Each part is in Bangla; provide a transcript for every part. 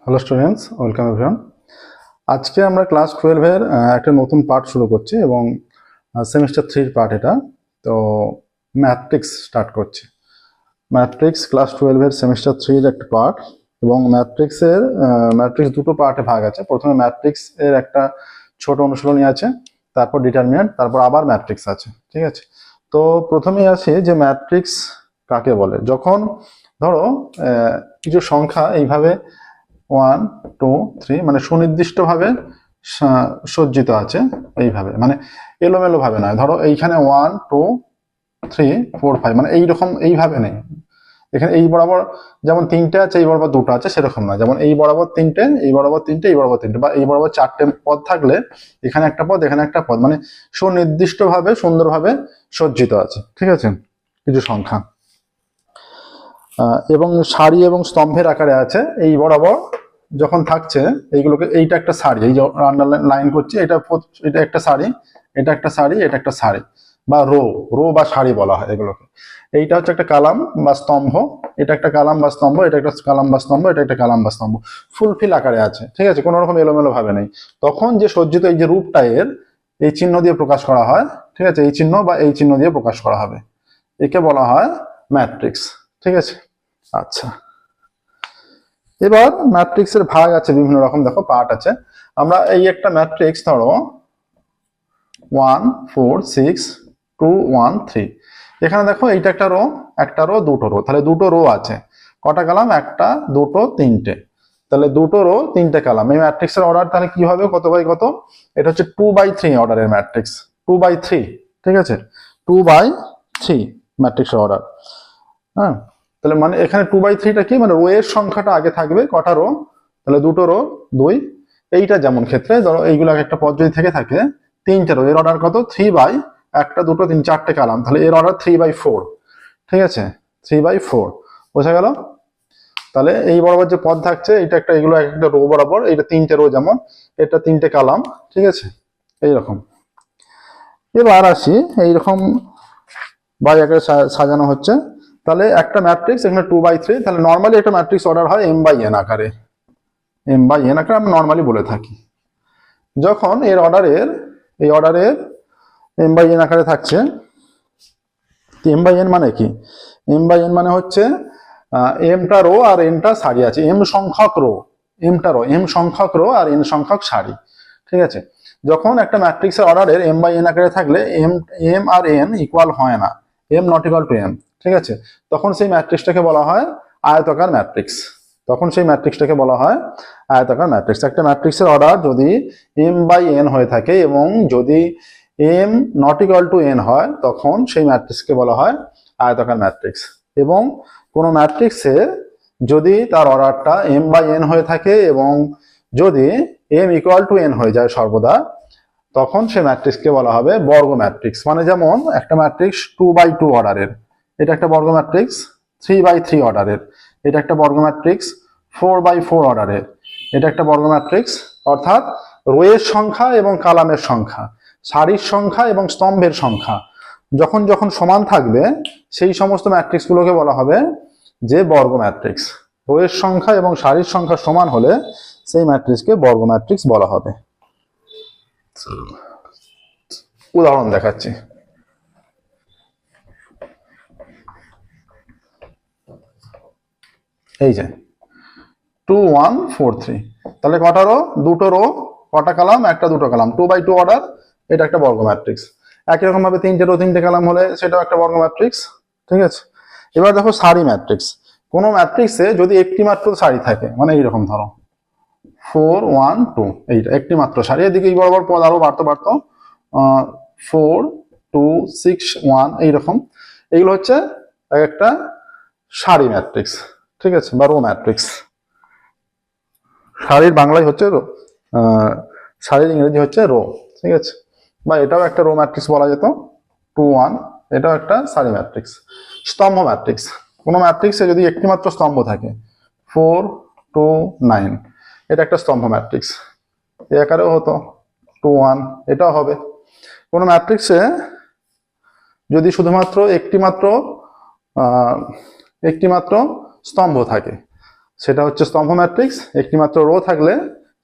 Hello students, welcome everyone. আজকে আমরা ক্লাস 12-এর একটা নতুন পার্ট শুরু করছি এবং সেমিস্টার 3-র পার্ট এটা। তো ম্যাট্রিক্স স্টার্ট করছি। ম্যাট্রিক্স ক্লাস 12-এর সেমিস্টার 3-র একটা পার্ট এবং ম্যাট্রিক্স দুটো পার্টে ভাগ আছে। প্রথমে ম্যাট্রিক্স এর একটা ছোট অনুশীলনী আছে, তারপর ডিটারমিনেন্ট, তারপর আবার ম্যাট্রিক্স আছে। ঠিক আছে, তো প্রথমেই আসি যে ম্যাট্রিক্স কাকে বলে। যখন ধরো কিছু সংখ্যা এইভাবে 1 2 3 মানে সুনির্দিষ্টভাবে সজ্জিত আছে, এইভাবে মানে এলোমেলো ভাবে নয়। ধরো এইখানে 1 2 3 4 5 মানে এইরকম এইভাবে নেই। এখানে এই বরাবর যেমন তিনটে আছে, এই বরাবর দুটো আছে, সেরকম নয়। যেমন এই বরাবর তিনটে, এই বরাবর তিনটে, এই বরাবর তিনটে, বা এই বরাবর চারটে পদ থাকলে এখানে একটা পদ, এখানে একটা পদ, মানে সুনির্দিষ্টভাবে সুন্দরভাবে সজ্জিত আছে। ঠিক আছে, কিছু সংখ্যা এবং সারি এবং স্তম্ভের আকারে আছে। এই বরাবর যখন থাকছে এইগুলোকে, এইটা একটা সারি, এই যে লাইন করছি, এটা একটা সারি, এটা একটা সারি, এটা একটা সারি, বা রো বা সারি বলা হয় এগুলোকে। এইটা হচ্ছে একটা কালাম বা স্তম্ভ, এটা একটা কালাম বা স্তম্ভ, এটা একটা কালাম বা স্তম্ভ, এটা একটা কালাম বা স্তম্ভ, ফুলফিল আকারে আছে। ঠিক আছে, কোনো রকম এলোমেলো ভাবে নেই। তখন যে সজ্জিত এই যে রূপটা এর, এই চিহ্ন দিয়ে প্রকাশ করা হয়। ঠিক আছে, এই চিহ্ন বা এই চিহ্ন দিয়ে প্রকাশ করা হবে, একে বলা হয় ম্যাট্রিক্স। ঠিক আছে, আচ্ছা। এবার ম্যাট্রিক্সের ভাগ আছে বিভিন্ন রকম, দেখো পার্ট আছে। আমরা এই একটা ম্যাট্রিক্স ধরো 1 4 6 2 1 3, এখানে দেখো এইটা একটা রো দুটো রো, তাহলে দুটো রো আছে। কটা কালাম? একটা দুটো তিনটে, তাহলে দুটো রো তিনটে কালাম। এই ম্যাট্রিক্সের অর্ডার তাহলে কি হবে? কত বাই কত? এটা হচ্ছে 2/3 অর্ডারের ম্যাট্রিক্স, 2/3। ঠিক আছে, 2/3 ম্যাট্রিক্সের অর্ডার। হ্যাঁ, তাহলে মানে এখানে 2/3টা কি, মানে রো এর সংখ্যাটা আগে থাকবে। কটা রো? তাহলে দুটো রো, 2। এইটা যেমন ক্ষেত্রে ধরো এইগুলো একটা পদ যদি থেকে থাকে, তিনটে রো, এর অর্ডার কত? 3 বাই একটা দুটো তিন চারটে কালাম, তাহলে এর অর্ডার 3/4। ঠিক আছে, 3/4 বোঝা গেল। তাহলে এই বরাবর যে পদ থাকছে, এটা একটা, এগুলো একটা রো বরাবর, এটা তিনটে রো, যেমন এটা তিনটে কালাম। ঠিক আছে, এইরকম। এবার আসি, এইরকম বাই আকারে সাজানো হচ্ছে। তাহলে একটা ম্যাট্রিক্স এখানে 2/3, তাহলে নর্মালি একটা ম্যাট্রিক্স অর্ডার হয় m/n আকারে, m/n আকারে আমরা নর্মালি বলে থাকি। যখন এই অর্ডারের m/n আকারে থাকছে, m/n মানে কি? m/n মানে হচ্ছে mটা রো আর nটা সারি আছে। m সংখ্যক রো, m সংখ্যক রো আর n সংখ্যক সারি। ঠিক আছে, যখন একটা ম্যাট্রিক্সের অর্ডারের m/n আকারে থাকলে m আর n ইকুয়াল হয় না, m not equal to m। ঠিক আছে, তখন সেই ম্যাট্রিক্সটাকে বলা হয় আয়তাকার ম্যাট্রিক্স। একটা ম্যাট্রিক্সের অর্ডার যদি m/n হয়ে থাকে এবং যদি m not equal to n হয়, তখন সেই ম্যাট্রিক্সকে বলা হয় আয়তাকার ম্যাট্রিক্স। এবং কোনো ম্যাট্রিক্সে যদি তার অর্ডারটা m/n হয়ে থাকে এবং যদি m ইকুয়াল টু n হয়ে যায় সর্বদা, তখন সে ম্যাট্রিক্সকে বলা হবে বর্গ ম্যাট্রিক্স। মানে যেমন একটা ম্যাট্রিক্স 2/2 অর্ডারের, এটা একটা বর্গ ম্যাট্রিক্স। 3/3 অর্ডারের, এটা একটা বর্গ ম্যাট্রিক্স। 4/4 অর্ডারের, এটা একটা বর্গ ম্যাট্রিক্স। অর্থাৎ রো এর সংখ্যা এবং কালামের সংখ্যা, সারির সংখ্যা এবং স্তম্ভের সংখ্যা যখন যখন সমান থাকবে, সেই সমস্ত ম্যাট্রিক্সগুলোকে বলা হবে যে বর্গ ম্যাট্রিক্স। রো এর সংখ্যা এবং সারির সংখ্যা সমান হলে সেই ম্যাট্রিক্সকে বর্গ ম্যাট্রিক্স বলা হবে। উদাহরণ দেখাচ্ছি। এই যে 2 1 4 3, তাহলে কটা রো? দুটো রো। কটা কালাম? একটা দুটো কালাম, 2/2 অর্ডার, এটা একটা বর্গ ম্যাট্রিক্স। একই রকম ভাবে তিনটে রো তিনটে কালাম হলে সেটাও একটা বর্গ ম্যাট্রিক্স। ঠিক আছে, এবার দেখো সারি ম্যাট্রিক্স। কোন ম্যাট্রিক্সে যদি একটি মাত্র সারি থাকে, মানে এইরকম ধরো 4 1 2, এইটা একটি মাত্র সারি, এদিকে এই বরাবর পদ আরো বাড়তে 4 2 6 1 এইরকম, এইগুলো হচ্ছে একটা সারি ম্যাট্রিক্স। ঠিক আছে, বা রো ম্যাট্রিক্স। সারির বাংলায় হচ্ছে রো, সারির ইংরেজি হচ্ছে রো। ঠিক আছে, বা এটাও একটা রো ম্যাট্রিক্স বলা যেত, 2 1, এটাও একটা সারি ম্যাট্রিক্স। স্তম্ভ ম্যাট্রিক্স, কোনো ম্যাট্রিক্সে যদি একটি মাত্র স্তম্ভ থাকে, 4 2 9, এটা একটা স্তম্ভ ম্যাট্রিক্স। এ আকারেও হতো 2 1, এটাও হবে। কোনো ম্যাট্রিক্সে যদি শুধুমাত্র একটি মাত্র স্তম্ভ থাকে, সেটা হচ্ছে স্তম্ভ ম্যাট্রিক্স। একটি মাত্র রো থাকলে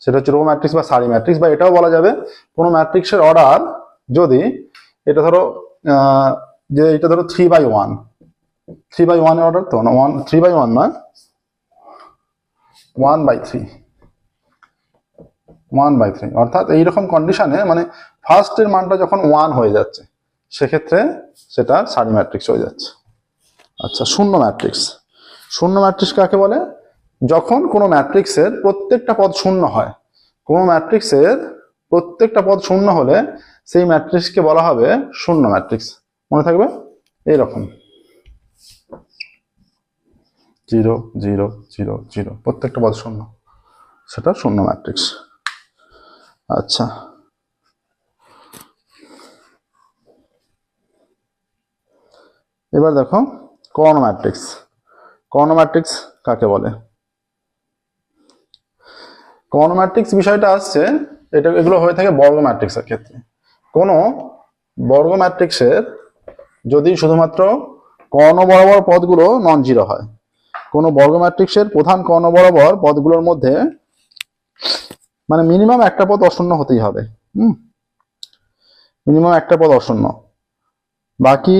সেটা হচ্ছে রো ম্যাট্রিক্স বা সারি ম্যাট্রিক্স, বা এটাও বলা যাবে কোনো ম্যাট্রিক্সের অর্ডার যদি এটা ধরো যে এটা ধরো 3/1, 3/1 এর অর্ডার তো না, 3/1 নয়, 1/3, 1/3, অর্থাৎ এইরকম কন্ডিশনে মানে ফার্স্টের মানটা যখন 1 হয়ে যাচ্ছে সেক্ষেত্রে সেটা সারি ম্যাট্রিক্স হয়ে যাচ্ছে। আচ্ছা, শূন্য ম্যাট্রিক্স। শূন্য ম্যাট্রিক্স কাকে বলে? যখন কোনো ম্যাট্রিক্সের প্রত্যেকটা পদ শূন্য হয়, কোনো ম্যাট্রিক্সের প্রত্যেকটা পদ শূন্য হলে সেই ম্যাট্রিক্সকে বলা হবে শূন্য ম্যাট্রিক্স। মনে থাকবে এইরকম 0 0 0 0, প্রত্যেকটা পদ শূন্য, সেটা শূন্য ম্যাট্রিক্স। আচ্ছা, এবার দেখো কর্ণ ম্যাট্রিক্স। কর্ণ ম্যাট্রিক্স কাকে বলে? কর্ণ ম্যাট্রিক্স বিষয়টা আসছে, এগুলো হয়ে থাকে বর্গ ম্যাট্রিক্সের ক্ষেত্রে। কোনো বর্গ ম্যাট্রিক্সের যদি শুধুমাত্র কর্ণ বরাবর পদগুলো নন জিরো হয়, কোনো বর্গ ম্যাট্রিক্সের প্রধান কর্ণ বরাবর পদগুলোর মধ্যে মানে মিনিমাম একটা পদ অশূন্য হতেই হবে। মিনিমাম একটা পদ অশূন্য, বাকি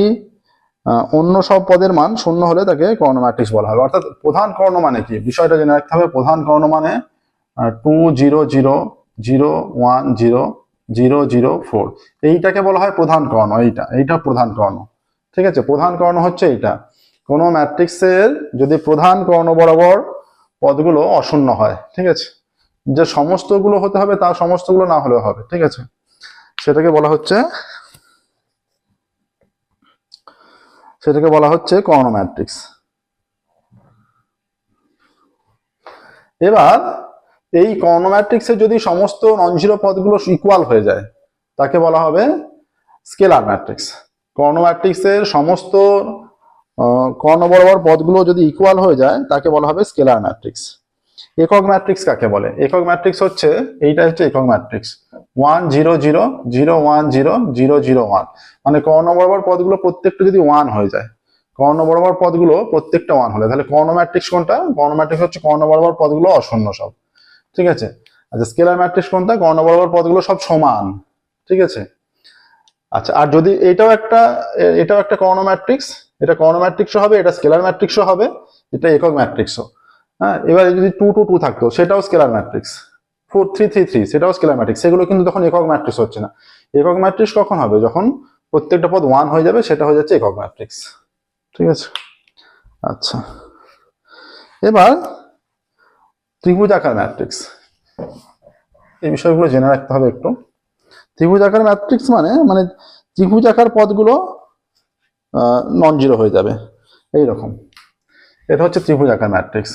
অন্য সব পদের মান শূন্য হলে তাকে কর্ণ ম্যাট্রিক্স বলা হবে। অর্থাৎ প্রধান কর্ণ মানে কি বিষয়টা জেনে রাখতে হবে। প্রধান কর্ণ মানে 2 0 0 0 1 0 0 0 4, এইটাকে বলা হয় প্রধান কর্ণ। এইটা প্রধান কর্ণ, ঠিক আছে। প্রধান কর্ণ হচ্ছে এইটা। কোনো ম্যাট্রিক্সের যদি প্রধান কর্ণ বরাবর পদগুলো অশূন্য হয়, ঠিক আছে, যে সমস্তগুলো হতে হবে তা সমস্তগুলো না হলেও হবে, ঠিক আছে, সেটাকে বলা হচ্ছে কর্ণ ম্যাট্রিক্স। এবার এই কর্ণ ম্যাট্রিক্সে যদি সমস্ত নন জিরো পদগুলো ইকুয়াল হয়ে যায় তাকে বলা হবে স্কেলার ম্যাট্রিক্স। কর্ণ ম্যাট্রিক্সের সমস্ত কর্ণ বরাবর পদগুলো যদি ইকুয়াল হয়ে যায় তাকে বলা হবে স্কেলার ম্যাট্রিক্স। একক ম্যাট্রিক্স কাকে বলে? একক ম্যাট্রিক্স হচ্ছে এইটা হচ্ছে একক ম্যাট্রিক্স 1 0 0 0 1 0 0 0 1, মানে কর্ণ বরাবর পদগুলো প্রত্যেকটা যদি 1 হয়ে যায়, কর্ণ বরাবর পদগুলো প্রত্যেকটা 1 হলে তাহলে কর্ণ ম্যাট্রিক্স কোনটা? কর্ণ ম্যাট্রিক্স হচ্ছে কর্ণ বরাবর পদগুলো অশূন্য সব, ঠিক আছে। আচ্ছা, স্কেলার ম্যাট্রিক্স কোনটা? কর্ণ বরাবর পদগুলো সব সমান, ঠিক আছে। আচ্ছা, আর যদি এটাও একটা কর্ণ ম্যাট্রিক্স, এটা কর্ণ ম্যাট্রিক্সও হবে, এটা স্কেলার ম্যাট্রিক্সও হবে, এটা একক ম্যাট্রিক্সও। হ্যাঁ, এবার যদি 2 2 2 থাকতো সেটাও স্কেলার ম্যাট্রিক্স, 4 3 3 3 সেটাও স্কেলার ম্যাট্রিক্স। সেগুলো কিন্তু তখন একক ম্যাট্রিক্স হচ্ছে না। একক ম্যাট্রিক্স কখন হবে? যখন প্রত্যেকটা পদ 1 হয়ে যাবে, সেটা হয়ে যাচ্ছে একক ম্যাট্রিক্স, ঠিক আছে। আচ্ছা, এবার ত্রিভুজাকার ম্যাট্রিক্স, এই বিষয়গুলো জেনে রাখতে হবে একটু। ত্রিভুজাকার ম্যাট্রিক্স মানে ত্রিভুজাকার পদগুলো নন জিরো হয়ে যাবে এইরকম। এটা হচ্ছে ত্রিভুজাকার ম্যাট্রিক্স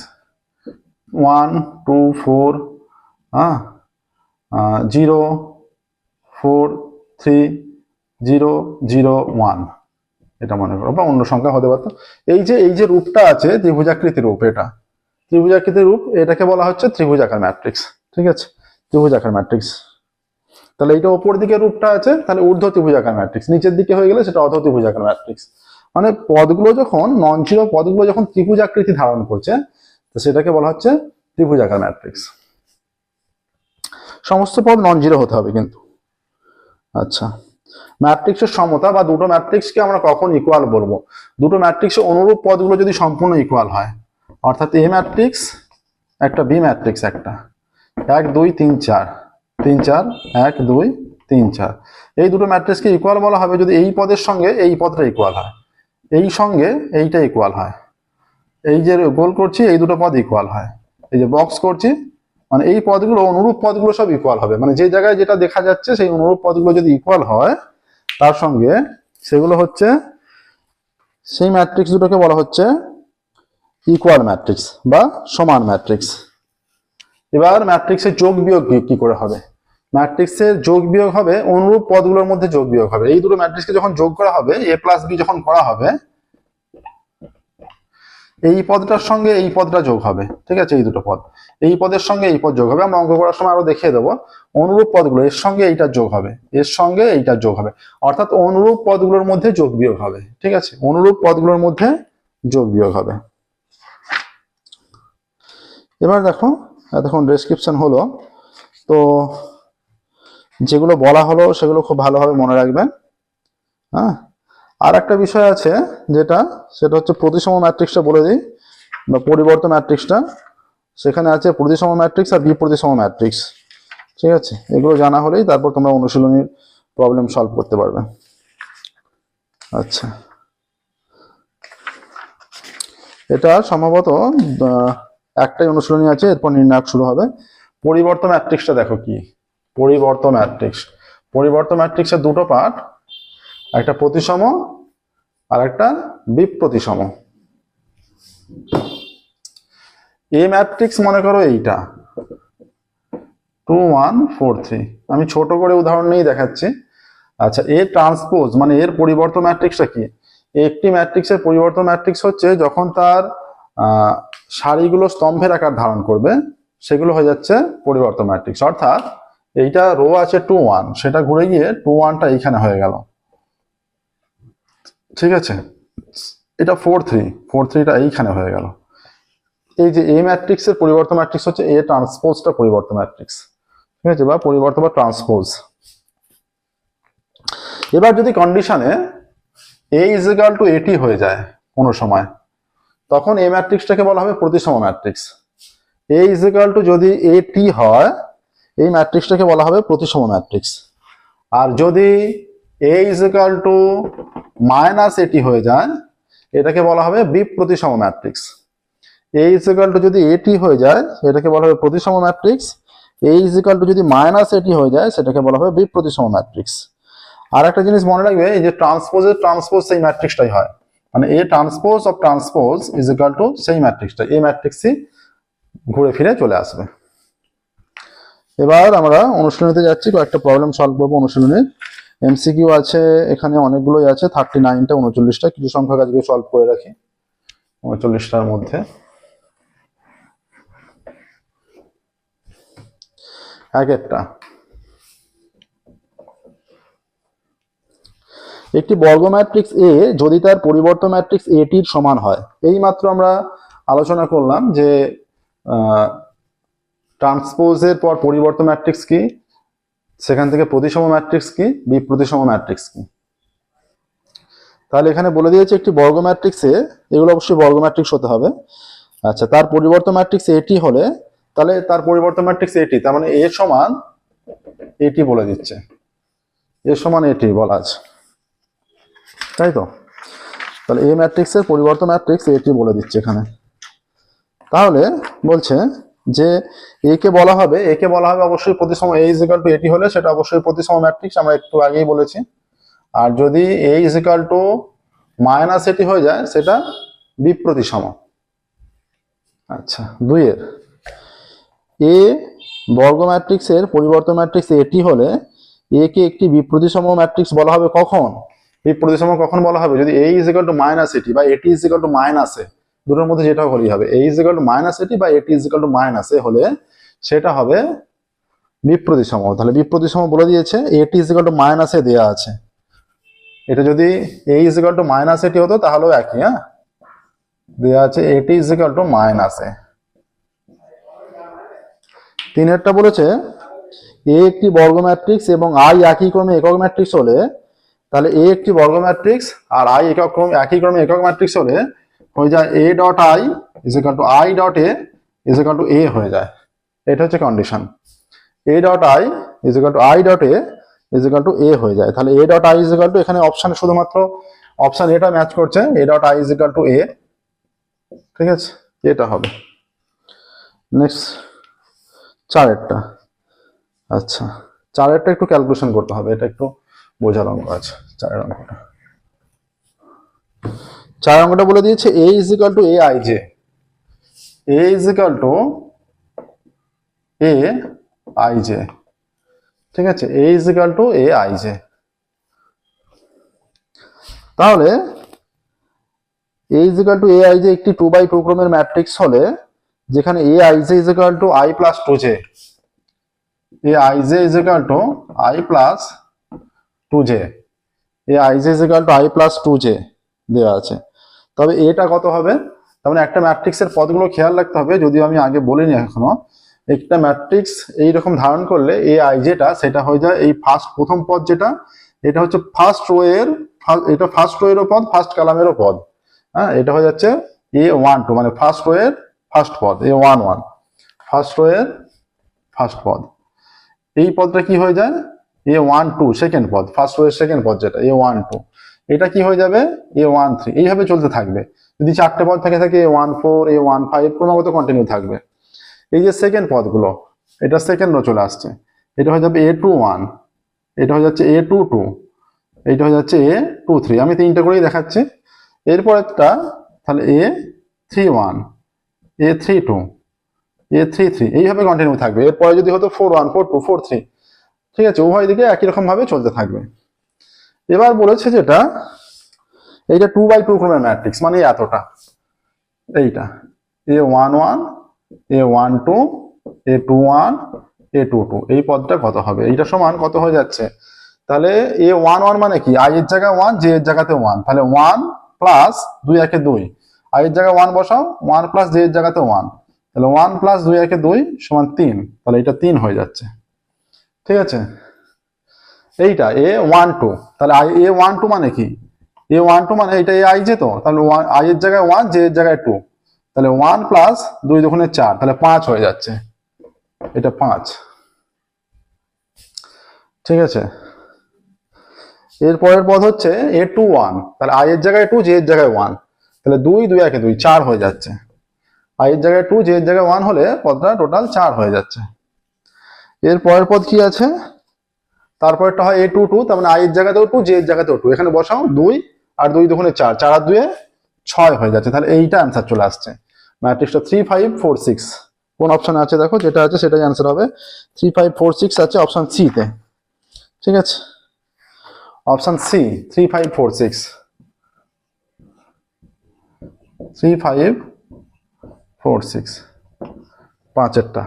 1 2 4 0 4 3 0 0 1, এটা মনে করো, বা অন্য সংখ্যা হতে পারতো। এই যে রূপটা আছে ত্রিভুজাকৃতি রূপ, এটা ত্রিভুজাকৃতি রূপ, এটাকে বলা হচ্ছে ত্রিভুজাকার ম্যাট্রিক্স, ঠিক আছে, ত্রিভুজাকার ম্যাট্রিক্স। তাহলে এইটা ওপর দিকে রূপটা আছে, তাহলে ঊর্ধ্ব ত্রিভুজাকার ম্যাট্রিক্স, নিচের দিকে হয়ে গেলে সেটা অধ ত্রিভুজাকার ম্যাট্রিক্স। মানে পদগুলো যখন নন জিরো পদগুলো যখন ত্রিভুজাকৃতি ধারণ করছে তো সেটাকে বলা হচ্ছে ত্রিভুজাকার ম্যাট্রিক্স। সমস্ত পদ নন জিরো হতে হবে কিন্তু। আচ্ছা, ম্যাট্রিক্সের সমতা বা দুটো ম্যাট্রিক্সকে আমরা কখন ইকুয়াল বলবো? দুটো ম্যাট্রিক্সের অনুরূপ পদগুলো যদি সম্পূর্ণ ইকুয়াল হয়, অর্থাৎ এ ম্যাট্রিক্স একটা, বি ম্যাট্রিক্স একটা, 1 2 3 4 3 4 1 2 3 4, এই দুটো ম্যাট্রিক্সকে ইকুয়াল বলা হবে যদি এই পদের সঙ্গে এই পদটা ইকুয়াল হয়, এই সঙ্গে এইটা ইকুয়াল হয়, এই যে গোল করছি এই দুটো পদ ইকুয়াল হয়, এই যে বক্স করছি, মানে এই পদগুলো অনুরূপ পদগুলো সব ইকুয়াল হবে। মানে যে জায়গায় যেটা দেখা যাচ্ছে সেই অনুরূপ পদগুলো যদি ইকুয়াল হয় তার সঙ্গে সেগুলো হচ্ছে, সেই ম্যাট্রিক্স দুটোকে বলা হচ্ছে ইকুয়াল ম্যাট্রিক্স বা সমান ম্যাট্রিক্স। এবার ম্যাট্রিক্সের যোগ বিয়োগ কি করে হবে? ম্যাট্রিক্সের যোগ বিয়োগ হবে অনুরূপ পদগুলোর মধ্যে যোগ বিয়োগ হবে। এই দুটো ম্যাট্রিক্সকে যখন যোগ করা হবে, a প্লাস বি যখন করা হবে, এই পদটার সঙ্গে এই পদটা যোগ হবে, ঠিক আছে, এই দুটো পদ, এই পদের সঙ্গে এই পদ যোগ হবে। আমরা অঙ্ক করার সময় আরো দেখিয়ে দেবো। অনুরূপ পদগুলো এর সঙ্গে এইটা যোগ হবে, এর সঙ্গে এইটা যোগ হবে, অর্থাৎ অনুরূপ পদগুলোর মধ্যে যোগ বিয়োগ হবে, ঠিক আছে, অনুরূপ পদগুলোর মধ্যে যোগ বিয়োগ হবে। এবার দেখো এতক্ষণ ডেসক্রিপশন হলো, তো যেগুলো বলা হলো সেগুলো খুব ভালোভাবে মনে রাখবেন। হ্যাঁ, আর একটা বিষয় আছে সেটা হচ্ছে প্রতিসম ম্যাট্রিক্সটা বলে দিই, বা পরিবর্তন ম্যাট্রিক্সটা। সেখানে আছে প্রতিসম ম্যাট্রিক্স আর বিপ্রতিসম ম্যাট্রিক্স। ঠিক আছে, এগুলো জানা হলেই তারপর তোমরা অনুশীলনীর প্রবলেম সলভ করতে পারবে। আচ্ছা, এটা সম্ভবত একটাই অনুশীলনী আছে, এরপর নির্ণায়ক শুরু হবে। পরিবর্তন ম্যাট্রিক্সটা দেখো কি, পরিবর্তন ম্যাট্রিক্সের দুটো পার্ট, একটা প্রতিসম আর একটা বিপ্রতিসম। এ ম্যাট্রিক্স মনে করো এইটা 2 1 4 3, আমি ছোট করে উদাহরণ নিয়ে দেখাচ্ছি। আচ্ছা, এ ট্রান্সপোজ মানে এর পরিবর্তন ম্যাট্রিক্সটা কি? একটি ম্যাট্রিক্সের পরিবর্তন ম্যাট্রিক্স হচ্ছে যখন তার সারিগুলো স্তম্ভের আকার ধারণ করবে, সেগুলো হয়ে যাচ্ছে পরিবর্তন ম্যাট্রিক্স। অর্থাৎ এইটা রো আছে 2 1, সেটা ঘুরে গিয়ে 2 1টা এইখানে হয়ে গেল। ঠিক আছে, এটা 4 3টা এইখানে হয়ে গেল। এই যে এ ম্যাট্রিক্সের পরিবর্তন ম্যাট্রিক্স হচ্ছে এ ট্রান্সপোজটা পরিবর্তন ম্যাট্রিক্স। ঠিক আছে, বা পরিবর্তন বা ট্রান্সপোজ। এবার যদি কন্ডিশনে এ ইজ ইকুয়াল টু এটি হয়ে যায় কোনো সময়, তখন এ ম্যাট্রিক্সটাকে বলা হবে প্রতিসম matrix. A is equal to যদি এটি হয়, এই ম্যাট্রিক্সটাকে বলা হবে প্রতিসম ম্যাট্রিক্স। আর যদি A is equal to minus A T হয়ে যায়, এটাকে বলা হবে বিপ্রতিসম matrix. A is equal to যদি এটি হয়ে যায়, এটাকে বলা হবে প্রতিসম matrix. A is equal to যদি মাইনাস এটি হয়ে যায়, সেটাকে বলা হবে বিপ্রতিসম ম্যাট্রিক্স। আর একটা জিনিস মনে রাখবে, এই যে ট্রান্সপোজ সেই ম্যাট্রিক্সটাই হয়, মানে এ transpose of transpose is equal two সেই ম্যাট্রিক্সটা, এই ম্যাট্রিক্সই ঘুরে ফিরে চলে আসবে। এবার আমরা অনুশীলনীতে যাচ্ছি, কয়েকটা প্রবলেম সলভ করবো অনুশীলনীর। এমসিকিউ আছে এখানে অনেকগুলোই আছে, 39টা 39টা, কিছু সংখ্যক আজকে সলভ করে রাখি 39টার মধ্যে। এক একটা, একটি বর্গ ম্যাট্রিক্স এ যদি তার পরিবর্তন ম্যাট্রিক্স এটির সমান হয়। এই মাত্র আমরা আলোচনা করলাম যে ট্রান্সপোজের পর পরিবর্তন ম্যাট্রিক্স কি, সেখান থেকে প্রতিসম ম্যাট্রিক্স কি, বিপ্রতিসম ম্যাট্রিক্স কি। তাহলে এখানে বলে দিয়েছে একটি বর্গ ম্যাট্রিক্সে, এগুলো অবশ্যই বর্গ ম্যাট্রিক্স হতে হবে। আচ্ছা, তার পরিবর্তন ম্যাট্রিক্স এটি হলে, তাহলে তার পরিবর্তন ম্যাট্রিক্স এটি, তার মানে এ সমান এটি বলে দিচ্ছে, এ সমান এটি বলা আছে, তাই তো? তাহলে এ ম্যাট্রিক্সের পরিবর্তন ম্যাট্রিক্স এটি বলে দিচ্ছে এখানে। তাহলে বলছে যে একে বলা হবে অবশ্যই প্রতিসম, এ ইজ ইকুয়াল টু এটি হলে সেটা অবশ্যই প্রতিসম ম্যাট্রিক্স, আমরা একটু আগেই বলেছি। আর যদি A is equal to minus A T হয়ে যায়, সেটা বিপ্রতিসম। আচ্ছা, 2 এ বর্গ ম্যাট্রিক্সের পরিবর্তন ম্যাট্রিক্স এটি হলে এ কে একটি বিপ্রতিসম ম্যাট্রিক্স বলা হবে কখন? বিপ্রতিসম কখন বলা হবে? যদি A is equal to minus এটি বা এটি ইজ ইকুয়াল টু মাইনাস এ, দুটোর মধ্যে যেটা হলেই হবে। এ ইজ ইকুয়াল টু মাইনাস এটি বা এটি ইজ ইকুয়াল টু মাইনাস এ হলে সেটা হবে বিপ্রতিসম। তাহলে বিপ্রতিসম বলে দিয়েছে, এটি ইজ ইকুয়াল টু মাইনাস এ দেওয়া আছে। এটা যদি A is equal to minus এটি হতো তাহলেও একই, হ্যাঁ, দেওয়া আছে এটি ইজ ইকুয়াল টু মাইনাস এ। 3 বলেছে এ একটি বর্গ ম্যাট্রিক্স এবং আই একই ক্রমে একক ম্যাট্রিক্স হলে, তাহলে এ একটি বর্গ ম্যাট্রিক্স আর আই একই ক্রমে একক ম্যাট্রিক্স হলে হয়ে যায় A dot I is equal to I dot A is equal to A হয়ে যায়। এটা হচ্ছে condition, A dot I is equal to I dot A is equal to A হয়ে যায়। তাহলে A dot I is equal to, এখানে অপশন শুধুমাত্র অপশন এটা ম্যাচ করছে, A dot I is equal to A. ঠিক আছে, এটা হবে। নেক্সট 4 আচ্ছা, 4 একটু ক্যালকুলেশন করতে হবে, এটা একটু বোঝার অঙ্ক আছে। 4 অঙ্কটা, 4 অঙ্কটা বলে দিয়েছে A is equal to A I J, A is equal to A I J. ঠিক আছে, A is equal to A I J. তাহলে A is equal to A I J একটি 2x2 ক্রমের ম্যাট্রিক্স হলে, যেখানে A I J is equal to I plus 2j, A I J is equal to I plus 2j, A I J is equal to I plus 2j দেওয়া আছে। তবে এটা কত হবে? তার মানে একটা ম্যাট্রিক্সের পদগুলো খেয়াল রাখতে হবে, যদিও আমি আগে বলিনি এখনো। একটা ম্যাট্রিক্স এইরকম ধারণ করলে এ আই যেটা সেটা হয়ে যায় এই প্রথম পদ যেটা, এটা হচ্ছে ফার্স্ট রো এর, এটা ফার্স্ট রো এরও পদ, ফার্স্ট কলামেরও পদ। হ্যাঁ, এটা হয়ে যাচ্ছে A12 মানে ফার্স্ট রো এর ফার্স্ট পদ, A11 ফার্স্ট রো এর ফার্স্ট পদ। এই পদটা কি হয়ে যায় A12 সেকেন্ড পদ, ফার্স্ট রো এর সেকেন্ড পদ যেটা A12, এটা কি হয়ে যাবে A13। এইভাবে চলতে থাকবে। যদি চারটে পদ থাকে A14 A15 ক্রমাগত কন্টিনিউ থাকবে। এই যে সেকেন্ড পদগুলো, এটা সেকেন্ড রো চলে আসছে, এটা হয়ে যাবে A21, এটা হয়ে যাচ্ছে A22, এইটা হয়ে যাচ্ছে A23। আমি তিনটা করেই দেখাচ্ছি। এরপর একটা তাহলে A31 A32 A33 এইভাবে কন্টিনিউ থাকবে। এরপরে যদি হতো 41 42 43, ঠিক আছে, উভয় দিকে একই রকম ভাবে চলতে থাকবে। এবার বলেছে যেটা এইটা 2x2 ক্রমের ম্যাট্রিক্স, মানে এতটা, এইটা A11 A12 A21 A22, এই পদটা কত হবে? এইটা সমান কত হয়ে যাচ্ছে? তাহলে A11 মানে কি, i এর জায়গায় 1 j এর জায়গাতে 1, তাহলে 1 প্লাস 2 একে 2, i এর জায়গায় 1 বসাও, 1 প্লাস j এর জায়গাতে 1, তাহলে 1 প্লাস 2 একে 2 সমান 3, তাহলে এটা 3 হয়ে যাচ্ছে। ঠিক আছে, এইটা A12, তাহলে A12 মানে কি, A12 মানে এটা ai যে, তো তাহলে i এর জায়গায় 1 j এর জায়গায় 2, তাহলে 1 প্লাস 2 দুগুণে 4, তাহলে 5 হয়ে যাচ্ছে, এটা 5। ঠিক আছে, এরপরের পদ হচ্ছে A21, তাহলে i এর জায়গায় 2 j এর জায়গায় 1, তাহলে 2 2 একে 2 4 হয়ে যাচ্ছে। i এর জায়গায় 2 j এর জায়গায় 1 হলে পদটা টোটাল 4 হয়ে যাচ্ছে। এরপরের পদ কি আছে, তারপরটা হয় A22, তার মানে i এর জায়গাতেও 2 j এর জায়গাতেও 2, এখানে বসাও 2 আর 2 দুগুণে 4, 4 আর 2 6 হয়ে যাচ্ছে। তাহলে এইটা অ্যান্সার চলে আসছে, ম্যাট্রিক্সটা 3 5 4 6। কোন অপশন আছে দেখো, যেটা আছে সেটাই অ্যান্সার হবে। 3 5 4 6 আছে অপশন সি তে। ঠিক আছে, অপশন সি 3 5 4 6, 3 5 4 6 পাঁচেরটা।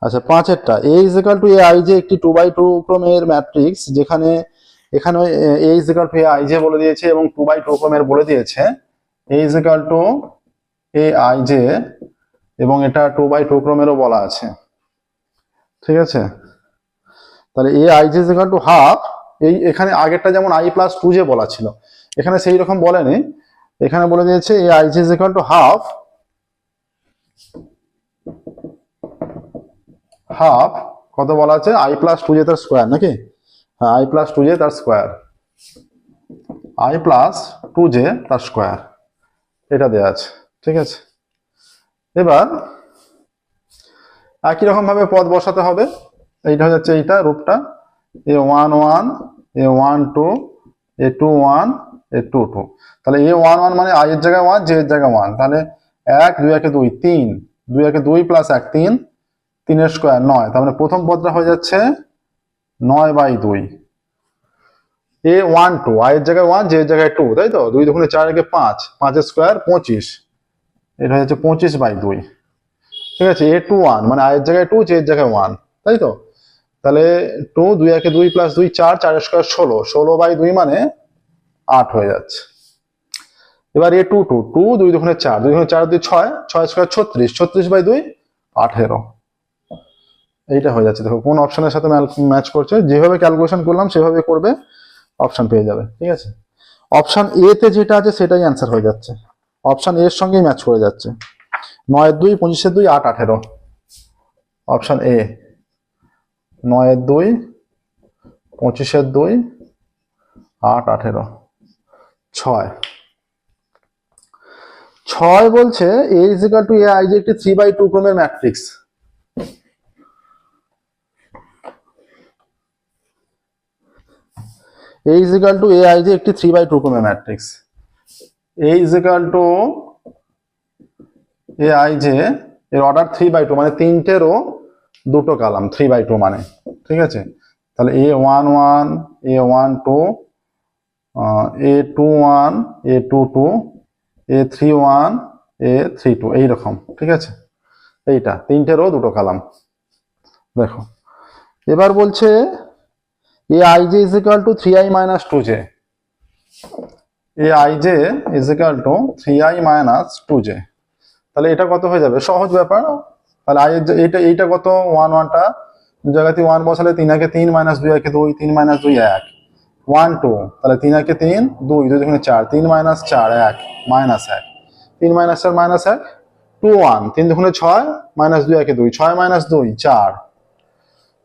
আচ্ছা, পাঁচেরটা a is equal to ai যে একটি 2x2 ক্রমের ম্যাট্রিক্স, যেখানে এখানে a is equal to ai যে বলে দিয়েছে এবং 2x2 ক্রমের বলে দিয়েছে a is equal to ai যে, এবং এটা 2x2 ক্রমেরও বলা আছে। ঠিক আছে, তাহলে ai is equal to half, এই এখানে আগেরটা যেমন i প্লাস 2 যে বলা ছিল, এখানে সেই রকম বলেনি, এখানে বলে দিয়েছে ai is equal to half, half কত বলা আছে, i প্লাস 2 যে তার স্কোয়ার নাকি, হ্যাঁ i প্লাস 2 যে তার স্কোয়ার, i প্লাস 2 যে তার স্কোয়ার, এটা দেওয়া আছে। ঠিক আছে, এবার একই রকম ভাবে পদ বসাতে হবে। এইটা হয়ে যাচ্ছে এইটা রূপটা A11 A12 A21 A22, তাহলে A11 মানে i এর জায়গায় 1 j এর জায়গায় 1, তাহলে 1 2 একে 2 3, 2 একে 2 প্লাস 1 3, 3 এর স্কোয়ার 9, তার মানে প্রথম পদটা হয়ে যাচ্ছে 9/2। A12 i এর জায়গায় 1 j এর জায়গায় 2, তাই তো, 2 দুগুণে 4 একে 5, 5 এর স্কোয়ার 25, এটা হয়ে যাচ্ছে 25/2। ঠিক আছে, A21 মানে i এর জায়গায় 2 j এর জায়গায় 1, তাই তো, তাহলে 2 2 একে 2 প্লাস 2 4, 4 এর স্কোয়ার 16, 16/2 মানে 8 হয়ে যাচ্ছে। এবার A22 2 2 দুগুণে 4, 2 দুগুণে 4 2 6, 6 স্কোয়ার 36, 36/2 18, এইটা হয়ে যাচ্ছে। দেখো কোন অপশনের সাথে ম্যাচ করছে, যেভাবে ক্যালকুলেশন করলাম সেভাবে করবে, অপশন পেয়ে যাবে। ঠিক আছে, অপশন এ তে যেটা আছে সেটাই অ্যান্সার হয়ে যাচ্ছে, অপশন এর সঙ্গেই ম্যাচ করে যাচ্ছে। 9 2 25 2 8 18, অপশন এ 9 2 25 2 8 18 6। 6 বলছে a is equal to ai যে একটি 3/2 ক্রমের matrix. a is equal to ai যে একটি 3/2 ক্রমের matrix, a is equal to ai যে এর অর্ডার 3/2 মানে তিনটে রো দুটো কলাম 3/2 মানে। ঠিক আছে, তাহলে A11 A12 A21 A22 A31 A32 এইরকম। ঠিক আছে, এইটা তিনটে রো দুটো কলাম। দেখো এবার বলছে এ I J is equal to 3i minus 2j, A I J is equal to 3i minus 2j। তাহলে এটা কত হয়ে যাবে? সহজ ব্যাপার। তাহলে আই এইটা কত? 1টা জায়গাতে 1 বসালে 3 3 মাইনাস 2 2, 3 মাইনাস 2 1, 1 2, তাহলে 3 3 2 2 2 4, 3 minus 4 1 minus 1, 3 minus 4 minus 1, 2 1, 3 2 6 minus 2 2, 6 minus 2 4,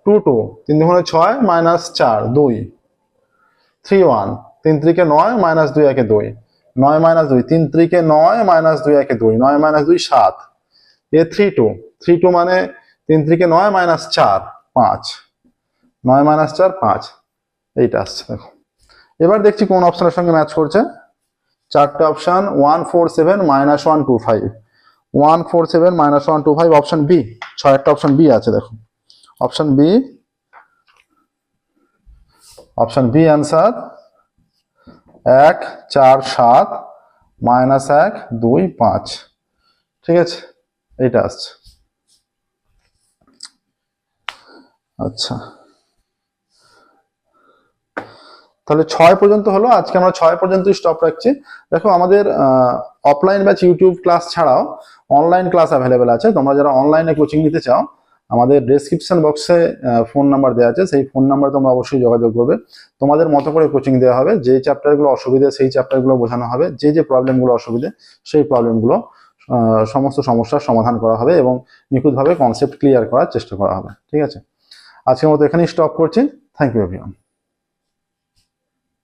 2 2, 3 2 6 minus 4 2, 3 1, 3 3 9 minus 2 2, 9 minus 2, 3 3 9 minus 2 2, 9 minus 2 7, এ 3 2, 3 2 মানে 3 3 9 মাইনাস 4 5, 9 মাইনাস 4 5, এইটা আসছে। দেখো এবার দেখছি কোন অপশনের সঙ্গে ম্যাচ করছে। চারটে option 1 4 7 minus 1 2 5, 1 4 7 minus 1 2 5 option B. 6টা অপশন বি আছে। দেখো option B, option B answer 1 4 7 minus 1 2 5। ঠিক আছে, এইটা আসছে। আচ্ছা তাহলে 6 পর্যন্ত হলো। আজকে আমরা 6 পর্যন্ত স্টপ রাখছি। দেখো আমাদের অফলাইন ব্যাচ ইউটিউব ক্লাস ছাড়াও অনলাইন ক্লাস অ্যাভেলেবেল আছে। তোমরা যারা অনলাইনে কোচিং নিতে চাও, আমাদের ডেসক্রিপশন বক্সে ফোন নাম্বার দেওয়া আছে, সেই ফোন নাম্বার তোমরা অবশ্যই যোগাযোগ করবে। তোমাদের মতো করে কোচিং দেওয়া হবে। যে চ্যাপ্টারগুলো অসুবিধা সেই চ্যাপ্টারগুলো বোঝানো হবে, যে প্রবলেমগুলো অসুবিধে সেই প্রবলেমগুলো সমস্ত সমস্যার সমাধান করা হবে এবং নিখুঁতভাবে কনসেপ্ট ক্লিয়ার করার চেষ্টা করা হবে। ঠিক আছে, আজকের মতো এখানেই স্টপ করছি। Thank you everyone.